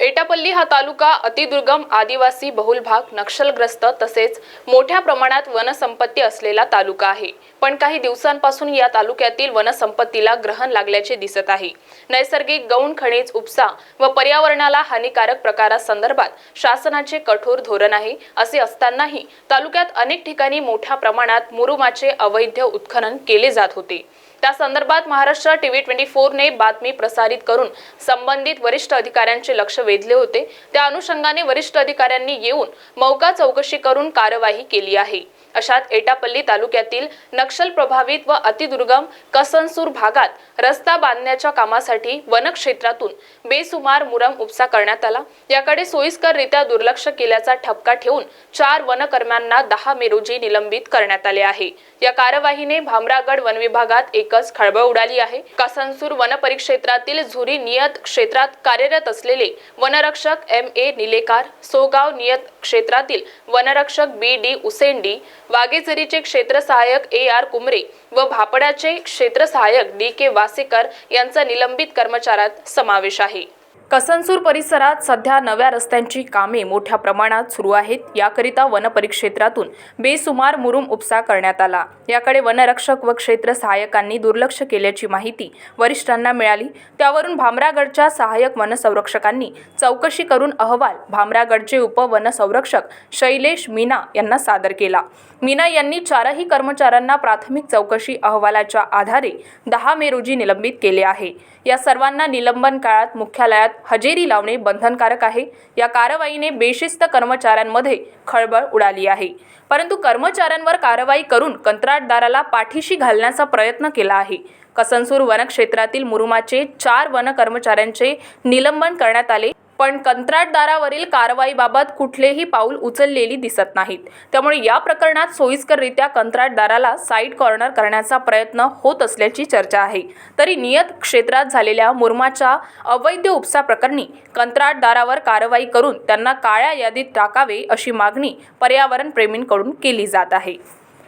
एटापल्ली हा तालुका अतिदुर्गम, आदिवासी बहुल भाग, नक्षलग्रस्त तसेच मोठ्या प्रमाणात वनसंपत्ती असलेला तालुका आहे। पण काही दिवसांपासून या तालुक्यातील वनसंपत्तीला ग्रहण लागल्याचे दिसत आहे। नैसर्गिक गौण खनिज उपसा व पर्यावरणाला हानिकारक प्रकारांसंदर्भात शासनाचे कठोर धोरण आहे। असे असतानाही तालुक्यात अनेक ठिकाणी मोठ्या प्रमाणात मुरुमाचे अवैध उत्खनन केले जात होते। त्या संदर्भात महाराष्ट्र टीव्ही 24 ने बातमी प्रसारित करून संबंधित वरिष्ठ अधिकाऱ्यांचे लक्ष वेधले होते। त्या अनुषंगाने वरिष्ठ अधिकाऱ्यांनी येऊन मौका चौकशी करून कार्यवाही केली आहे। अशात एटापल्ली तालुक्यातील नक्षल प्रभावित व अतिदुर्गम कसनसूर भागात रस्ता बांधण्याच्या कामासाठी वनक्षेत्रातून बेसुमार मुरुम उपसा करण्यात आला। याकडे सोयीस्कररित्या दुर्लक्ष केल्याचा ठपका ठेवून 4 वनकर्म्यांना 10 मे रोजी निलंबित करण्यात आले आहे। या कार्यवाहीने भामरागड वन विभागात एकच खळबळ उडाली आहे। कसनसूर वन परिक्षेत्रातील झुरी नियत क्षेत्रात कार्यरत असलेले वनरक्षक MA निलेकार, सोगाव नियत क्षेत्रातील वनरक्षक BD उसेंडी, वाघेझरीचे क्षेत्र सहायक AR कुमरे व भापडाचे क्षेत्र सहायक DK वासेकर यांचा निलंबित कर्मचाऱ्यात समावेश आहे। कसनसूर परिसरात सध्या नव्या रस्त्यांची कामे मोठ्या प्रमाणात सुरू आहेत। याकरिता वन परिक्षेत्रातून बेसुमार मुरुम उपसा करण्यात आला। याकडे वनरक्षक व क्षेत्र सहायकांनी दुर्लक्ष केल्याची माहिती वरिष्ठांना मिळाली। त्यावरून भामरागडच्या सहाय्यक वनसंरक्षकांनी चौकशी करून अहवाल भामरागडचे उपवनसंरक्षक शैलेश मीना यांना सादर केला। मीना यांनी 4ही कर्मचाऱ्यांना प्राथमिक चौकशी अहवालाच्या आधारे 10 मे रोजी निलंबित केले आहे। या सर्वांना निलंबन काळात मुख्यालयात हजेरी लावणे बंधनकारक आहे। या कारवाईने बेशिस्त कर्मचाऱ्यांमध्ये खळबळ उडाली आहे। परंतु कर्मचाऱ्यांवर कारवाई करून कंत्राटदाराला पाठीशी घालण्याचा प्रयत्न केला आहे। कसनसूर वनक्षेत्रातील मुरुमाचे 4 वन कर्मचाऱ्यांचे निलंबन करण्यात आले, पण कंत्राटदारावरील कारवाईबाबत कुठलेही पाऊल उचललेली दिसत नाहीत। त्यामुळे या प्रकरणात सोयीस्कररित्या कंत्राटदाराला साईड कॉर्नर करण्याचा प्रयत्न होत असल्याची चर्चा आहे। तरी नियत क्षेत्रात झालेल्या मुरुमाच्या अवैध उपसा प्रकरणी कंत्राटदारावर कारवाई करून त्यांना काळ्या यादीत टाकावे अशी मागणी पर्यावरण प्रेमींकडून केली जात आहे।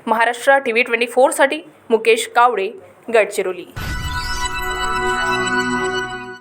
महाराष्ट्र टीव्ही 24 साठी मुकेश कावडे, गडचिरोली।